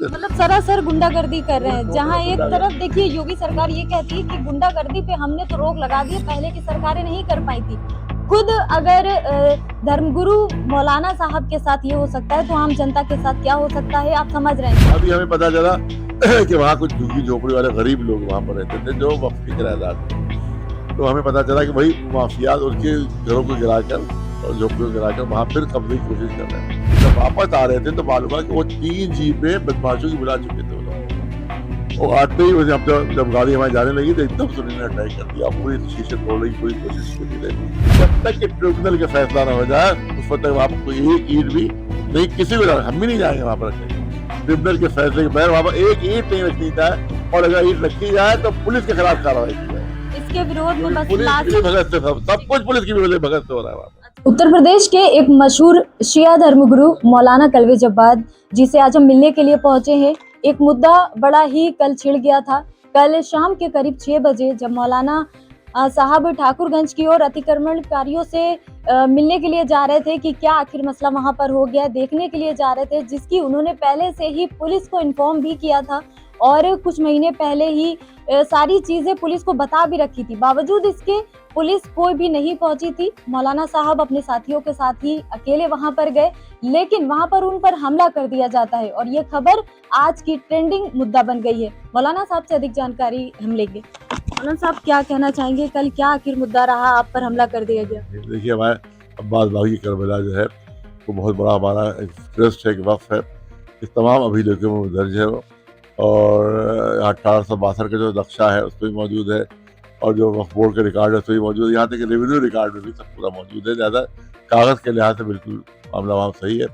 मतलब सरासर गुंडागर्दी कर रहे हैं। जहां एक तरफ देखिए योगी सरकार ये कहती है कि गुंडागर्दी पे हमने तो रोक लगा दी, पहले की सरकारें नहीं कर पाई थी। खुद अगर धर्मगुरु मौलाना साहब के साथ ये हो सकता है तो आम जनता के साथ क्या हो सकता है, आप समझ रहे हैं। अभी हमें पता चला कि वहाँ कुछ झुग्गी झोपड़ी वाले गरीब लोग वहाँ पर रहते थे जो वक्फ के किराएदार थे। तो हमें पता चला कि भाई माफियाज उनके घरों को गिराकर और झोपड़ियों को गिराकर वहाँ फिर कब्जे की कोशिश कर रहे हैं। जब वापस आ रहे थे तो मालूम हुआ कि वो 3 जीपें बदमाशों की बुला चुके थे वो लोग। वो आते ही वैसे जब गाड़ी हमारी जाने लगी तो एकदम से उन्होंने अटैक कर दिया, पूरी शीशे तोड़ने की पूरी कोशिश की थी। जब तक कि ट्रिब्यूनल का फैसला न हो जाए उस वक्त तक वहाँ पर कोई एक ईंट भी नहीं, किसी को हम भी नहीं जाएंगे वहाँ पर रखने। ट्रिब्यूनल के फैसले के बगैर वहाँ पर एक ईंट नहीं रखनी चाहिए, और अगर ईंट रखी जाए तो पुलिस के खिलाफ कार्रवाई की जाए। इसके विरोध में बस पुलिस की भगत से सब कुछ पुलिस की भगत से हो रहा है वहाँ पर। उत्तर प्रदेश के एक मशहूर शिया धर्मगुरु मौलाना कलवे जब्बाद जी से आज हम मिलने के लिए पहुंचे हैं। एक मुद्दा बड़ा ही कल छिड़ गया था। कल शाम के करीब 6 बजे जब मौलाना साहब ठाकुरगंज की ओर अतिक्रमणकारियों से मिलने के लिए जा रहे थे कि क्या आखिर मसला वहां पर हो गया, देखने के लिए जा रहे थे, जिसकी उन्होंने पहले से ही पुलिस को इन्फॉर्म भी किया था और कुछ महीने पहले ही सारी चीजें पुलिस को बता भी रखी थी। बावजूद इसके पुलिस कोई भी नहीं पहुंची थी। मौलाना साहब अपने साथियों के साथ ही अकेले वहां पर गए, लेकिन वहां पर उन पर हमला कर दिया जाता है और ये खबर आज की ट्रेंडिंग मुद्दा बन गई है। मौलाना साहब से अधिक जानकारी हम लेंगे। मौलाना साहब क्या कहना चाहेंगे, कल क्या आखिर मुद्दा रहा, आप पर हमला कर दिया गया? देखिए, हमारे अब्बास बागी करबला जो है वो बहुत बड़ा हमारा एक ट्रस्ट है, एक वक्फ है। इस तमाम अभिलेखों में दर्ज है वो, और 1862 का जो नक्शा है उस पर भी मौजूद है, और जो वक्फ बोर्ड का रिकॉर्ड है उस पर भी मौजूद है, यहाँ तक रेवेन्यू रिकॉर्ड में भी सब पूरा मौजूद है। ज़्यादा कागज़ के लिहाज से बिल्कुल मामला वहाँ सही है।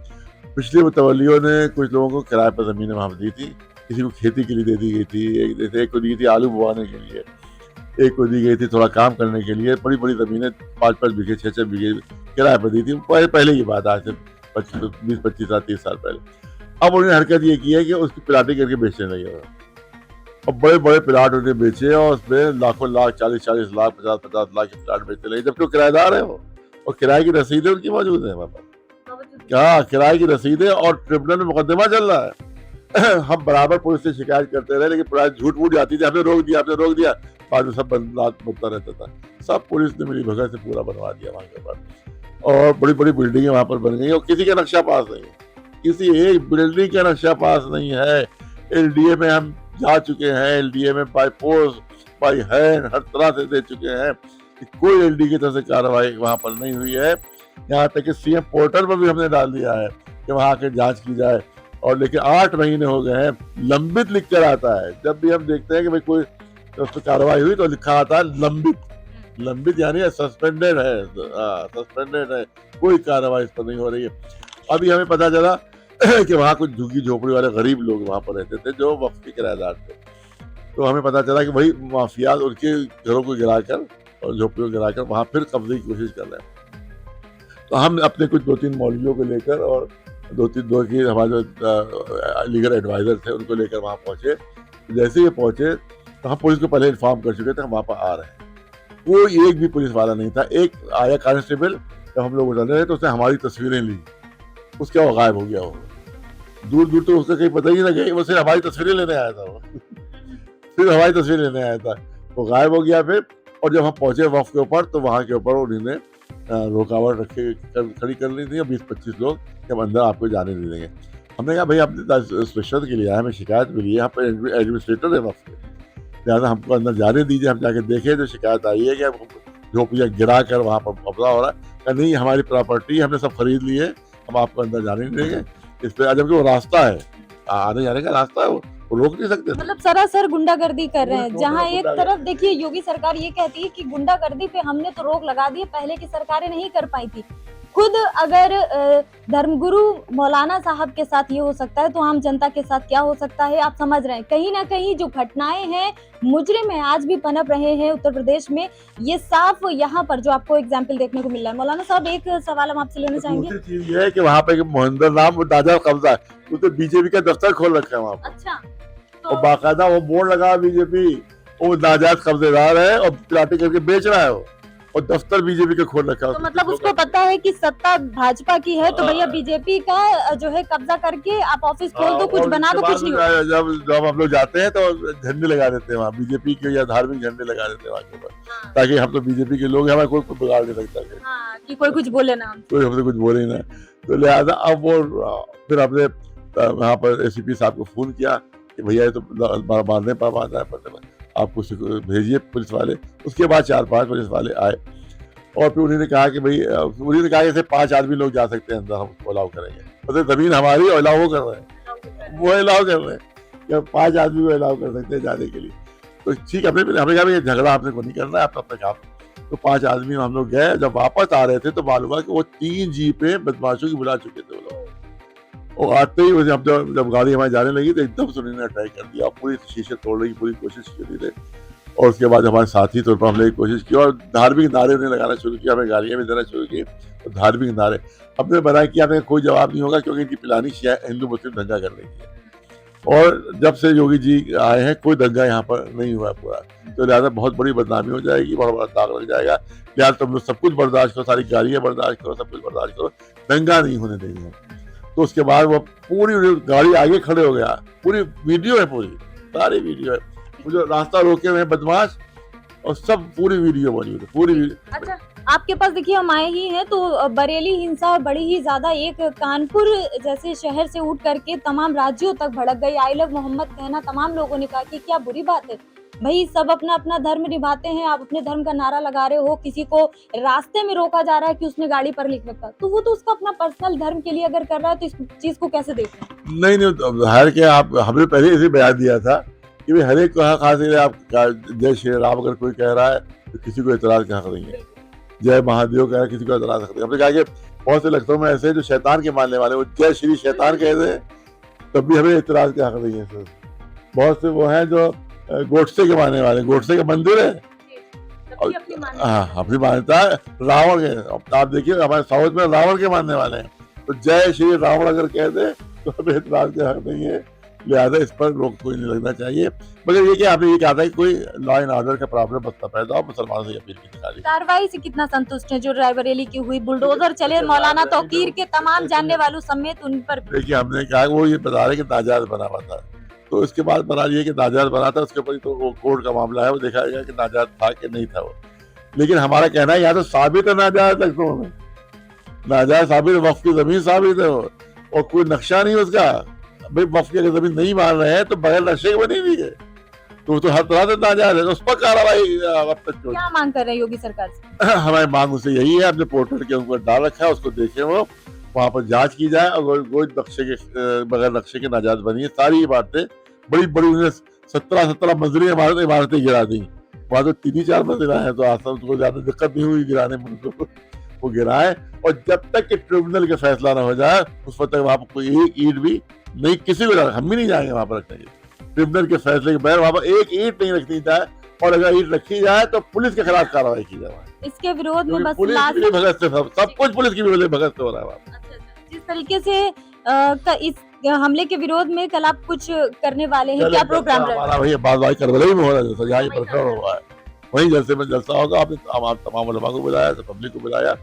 पिछले मुतवल्लियों ने कुछ लोगों को किराए पर ज़मीनें वहाँ दी थी, किसी को खेती के लिए दे दी गई थी, एक को दी थी आलू बुआने के लिए, एक को दी गई थी थोड़ा काम करने के लिए। बड़ी बड़ी ज़मीनें 5-5 बीघे 6-6 बीघे किराए पर दी थी। पहले की बात, आज से 20-25 साल 30 साल पहले। अब उन्होंने हरकत ये की है कि उसकी प्लाटिंग करके बेचने लगे हो, और बड़े बड़े प्लाट उन्होंने बेचे और उसमें लाखों लाख 40-40 लाख 50-50 लाख के प्लाट बेचने लगे, जबकि वो किराएदार है वो, और किराए की रसीदें उनकी मौजूद है वहाँ पर। क्या किराए की रसीदें, और ट्रिब्यूनल में मुकदमा चल रहा है। हम बराबर पुलिस से शिकायत करते रहे, लेकिन पुलिस झूठ मूठ जाती थी, हमने रोक दिया, बाद में सब बनता रहता था। सब पुलिस ने मिली भगत से पूरा बनवा दिया वहाँ के बाद, और बड़ी बड़ी बिल्डिंगें वहाँ पर बन गई, और किसी का नक्शा पास नहीं है, किसी एक बिल्डिंग का नक्शा पास नहीं है। एलडीए में हम जा चुके हैं, एलडीए में बाय पोस्ट बाय हैंड हर तरह से दे चुके हैं, कि कोई एलडी की तरफ से कार्रवाई वहाँ पर नहीं हुई है। यहाँ तक कि सीएम पोर्टल पर भी हमने डाल दिया है कि वहाँ आके जांच की जाए, और लेकिन 8 महीने हो गए हैं, लंबित लिख कर आता है। जब भी हम देखते हैं कि भाई कोई उस पर कार्रवाई हुई तो लिखा आता है लंबित यानी सस्पेंडेड है, कोई कार्रवाई इस पर नहीं हो रही है। अभी हमें पता चला कि वहाँ कुछ झुग्गी झोपड़ी वाले गरीब लोग वहाँ पर रहते थे जो वक्फ के किराएदार थे। तो हमें पता चला कि भाई माफियाज उनके घरों को गिराकर और झोपड़ियों को गिराकर वहाँ फिर कब्जे की कोशिश कर रहे हैं। तो हम अपने कुछ 2-3 मौलवियों को लेकर और दो की हमारे जो लीगल एडवाइजर थे उनको लेकर वहाँ पहुँचे। जैसे ही पहुँचे तो हम पुलिस को पहले इन्फॉर्म कर चुके थे हम वहाँ पर आ रहे हैं। कोई एक भी पुलिस वाला नहीं था। एक आया कांस्टेबल, जब हम लोग उतर रहे तो उसने हमारी तस्वीरें ली, उसके वो गायब हो गया। वो दूर दूर तो उसका कहीं पता ही ना गई, वो सिर्फ हमारी तस्वीरें लेने आया था। वो सिर्फ हमारी तस्वीरें लेने आया था, वो गायब हो गया फिर। और जब हम पहुंचे वक्फ के ऊपर तो वहाँ के ऊपर उन्होंने रुकावट खड़ी कर ली थी, 20-25 लोग कि हम अंदर आपको जाने नहीं देंगे। हमने कहा भाई आपने इंस्पेक्शन के लिए आया, हमें शिकायत मिली है, यहाँ पर एडमिनिस्ट्रेटर है वक्फ के, लिहाजा हमको अंदर जाने दीजिए, हम जाके देखें। तो शिकायत आई है कि झोपड़ियाँ गिरा कर वहाँ पर कब्जा हो रहा है। नहीं, हमारी प्रॉपर्टी हमने सब खरीद ली है, हम आपको अंदर जाने नहीं देंगे। इस पे जबकि वो रास्ता है, आने जाने का रास्ता है, वो रोक नहीं सकते। मतलब सरासर गुंडागर्दी कर रहे हैं। जहां एक तरफ देखिए योगी सरकार ये कहती है कि गुंडागर्दी पे हमने तो रोक लगा दी, पहले की सरकारें नहीं कर पाई थी। खुद अगर धर्मगुरु मौलाना साहब के साथ ये हो सकता है तो आम जनता के साथ क्या हो सकता है, आप समझ रहे हैं। कहीं ना कहीं जो घटनाएं हैं, मुजरिम है आज भी पनप रहे हैं उत्तर प्रदेश में, ये साफ यहाँ पर जो आपको एग्जाम्पल देखने को मिल रहा है। मौलाना साहब, एक सवाल हम आपसे लेना चाहेंगे। दूसरी चीज ये है कि वहाँ पे मोहिंदर नाम नाजायज कब्जा है, उसने बीजेपी का दफ्तर खोल रखा है वहाँ पर। अच्छा, और बाकायदा वो बोर्ड लगा बीजेपी, वो नाजायज कब्जेदार है और प्लाटिंग करके बेच रहा है वो। और दफ्तर बीजेपी का खोल रखा है। तो मतलब उसको पता है कि सत्ता भाजपा की है, तो भैया बीजेपी का जो है कब्जा करके आप ऑफिस खोल दो, कुछ बना दो, कुछ नहीं होगा। जब जब हम लोग जाते हैं तो झंडे लगा देते हैं वहाँ बीजेपी के या धार्मिक झंडे लगा देते हैं वहाँ के ऊपर, ताकि हम तो बीजेपी के लोग हैं, हमारे कोई बिगाड़ नहीं सकता हाँ, कि कोई कुछ बोले ना, कोई हमसे कुछ बोले ना। तो लिहाजा अब वो फिर हमने वहाँ पर एसीपी साहब को फोन किया कि भैया ये तो मारने पर मारना है, आप कुछ भेजिए पुलिस वाले। उसके बाद 4-5 पुलिस वाले आए और फिर उन्होंने कहा कि भाई, उन्होंने कहा कि 5 आदमी लोग जा सकते हैं अंदर, हम उसको अलाउ करेंगे। मतलब जमीन हमारी और अलाउ कर रहे हैं, वो अलाउ कर रहे हैं, 5 आदमी वो अलाउ कर सकते हैं जाने के लिए। तो ठीक है, हमने कहा झगड़ा आपने को नहीं करना है, अपना काम। तो 5 आदमी हम लोग गए। जब वापस आ रहे थे तो मालूम हुआ कि वो 3 जीपें बदमाशों की बुला चुके थे वो लोग। और आते ही जब गाड़ी हमारी जाने लगी तो एकदम से उन्होंने अटैक कर दिया, पूरी शीशे तोड़ने की पूरी कोशिश की थी। और उसके बाद हमारे साथी तौर पर हमने कोशिश की और धार्मिक नारे उन्हें लगाना शुरू किया, हमें गालियाँ भी देना शुरू की। तो धार्मिक नारे हमने बनाया कि हमें कोई जवाब नहीं होगा, क्योंकि इनकी प्लानिंग हिंदू मुस्लिम दंगा करने की है। और जब से योगी जी आए हैं कोई दंगा यहाँ पर नहीं हुआ पूरा, तो लिहाजा बहुत बड़ी बदनामी हो जाएगी, बहुत बड़ा दाग लग जाएगा। लिहाजा तुम लोग सब कुछ बर्दाश्त करो, सारी गालियाँ बर्दाश्त करो, सब कुछ बर्दाश्त करो, दंगा नहीं होने देंगे। तो उसके बाद वो पूरी गाड़ी आगे खड़े हो गया, पूरी वीडियो है, पूरी सारी वीडियो है, मुझे रास्ता रोके हुए बदमाश और सब पूरी वीडियो मौजूद है, पूरी वीडियो। अच्छा, आपके पास देखिए हम आए ही हैं, तो बरेली हिंसा बड़ी ही ज्यादा एक कानपुर जैसे शहर से उठ करके तमाम राज्यों तक भड़क गई। आई लव मोहम्मद कहना तमाम लोगों ने कहा कि क्या बुरी बात है भाई, सब अपना अपना धर्म निभाते हैं, आप अपने धर्म का नारा लगा रहे हो, किसी को रास्ते में रोका जा रहा है कि उसने गाड़ी पर लिख रखा, तो वो तो उसका अपना पर्सनल धर्म के लिए अगर कर रहा है, तो इस चीज को कैसे देख रहे हैं? नहीं, हर के आप हमने पहले इसे बयान दिया था कि भाई हर एक को हक हासिल है। आप जय श्री राम अगर कोई कह रहा है तो किसी को इतराज का हक नहीं है, जय महादेव कह रहा है किसी को इतराज सकते। हमने कहा कि बहुत से लखनऊ में ऐसे जो शैतान के मानने वाले, वो जय श्री शैतान कहते हैं, तब भी हमें इतराज का हक नहीं है। बहुत से वो हैं जो गोडसे के मानने वाले, गोडसे का मंदिर है, हाँ अपनी मान्यता है। रावण के, आप देखिए हमारे साउथ में रावण के मानने वाले हैं, तो जय श्री रावण अगर कह दे तो हमें इतराज का हक नहीं है। लिहाजा इस पर रोक कोई नहीं लगना चाहिए। मगर ये कि आपने ये कहा था कि कोई लॉ एंड ऑर्डर का प्रॉब्लम बता पैदा हो, मुसलमानों से अपील की थी। कार्रवाई से कितना संतुष्ट है जो रायबरेली की हुई? बुलडोजर चले मौलाना तौकीर के तमाम जानने वालों समेत उन पर। देखिए हमने कहा वो ये बता रहे कि नाजायज बना हुआ था, तो इसके बाद बना ये कि नाजायज बना था, उसके ऊपर तो वो कोर्ट का मामला है, वो देखा जाएगा कि नाजायज था कि नहीं था वो। लेकिन हमारा कहना है यहाँ तो साबित है नाजायज, लखनऊ में नाजायज साबित, वक्फ की जमीन साबित है वो, और कोई नक्शा नहीं उसका। भाई वक्फ की अगर जमीन नहीं मान रहे हैं तो बगैर नक्शे के बनी हुई है, तो हर तरह से नाजायज है, तो उस पर कार्रवाई अब तक क्या मांग कर रहे हैं योगी सरकार से? हमारी मांग उससे यही है, अपने पोर्टल के ऊपर डाल रखा है, उसको देखे वो, वहाँ पर जांच की जाए और कोई नक्शे के बगैर नक्शे के नाजायज बनी है। सारी इमारतें बड़ी बड़ी, उन्हें 17 मंजिली इमारतें गिरा दी, वहाँ तो 3-4 मंजिला है, तो आसान उसको ज्यादा दिक्कत नहीं हुई गिराने में, वो गिराए। और जब तक कि ट्रिब्यूनल का फैसला न हो जाए उस वक्त तक वहाँ पर कोई एक ईंट भी नहीं, किसी को हम भी नहीं जाएंगे वहाँ पर रखने के। ट्रिब्यूनल के फैसले के बगैर वहाँ पर एक ईंट नहीं रखनी जाए, और अगर ईंट रखी जाए तो पुलिस के खिलाफ कार्रवाई की जाए। इसके विरोध में बस पुलिस की भगत से सब कुछ पुलिस की भगत से हो रहा है। जिस तरीके से इस हमले के विरोध में कल आप कुछ करने वाले हैं, क्या प्रोग्राम हमारा भैया बात करबला में हो रहा है, यहाँ प्रकरण हुआ है, वहीं जलसे में जलसा होगा। आपने तमाम उलमा को बुलाया, पब्लिक को बुलाया,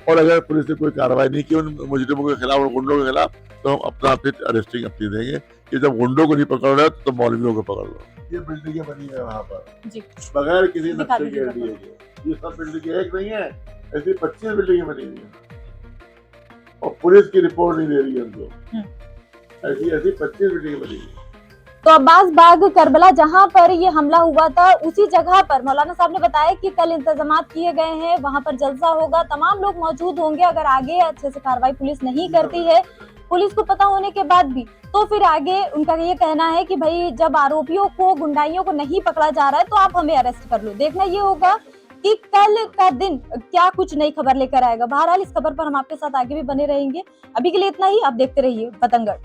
और अगर पुलिस ने कोई कार्रवाई नहीं की उन मुजरिमों के खिलाफ और गुंडों के खिलाफ, तो हम अपना फिर अरेस्टिंग अपनी देंगे कि जब गुंडों को नहीं पकड़ रहे तो मौलवियों को पकड़ लो। ये बिल्डिंगें बनी है वहाँ पर बगैर किसी नक्शे के दिए, ये सब बिल्डिंगें एक नहीं है, ऐसी 25 बिल्डिंगें बनी हुई है, और पुलिस की रिपोर्ट नहीं दे रही है उनको, ऐसी 25 बिल्डिंगें बनी हुई है। तो अब्बास बाग करबला जहां पर ये हमला हुआ था, उसी जगह पर मौलाना साहब ने बताया कि कल इंतजाम किए गए हैं, वहां पर जलसा होगा, तमाम लोग मौजूद होंगे। अगर आगे अच्छे से कार्रवाई पुलिस नहीं करती है, पुलिस को पता होने के बाद भी, तो फिर आगे उनका ये कहना है कि भाई जब आरोपियों को, गुंडाइयों को नहीं पकड़ा जा रहा है तो आप हमें अरेस्ट कर लो। देखना ये होगा कि कल का दिन क्या कुछ नई खबर लेकर आएगा। बहरहाल इस खबर पर हम आपके साथ आगे भी बने रहेंगे। अभी के लिए इतना ही, आप देखते रहिए पतंगड़।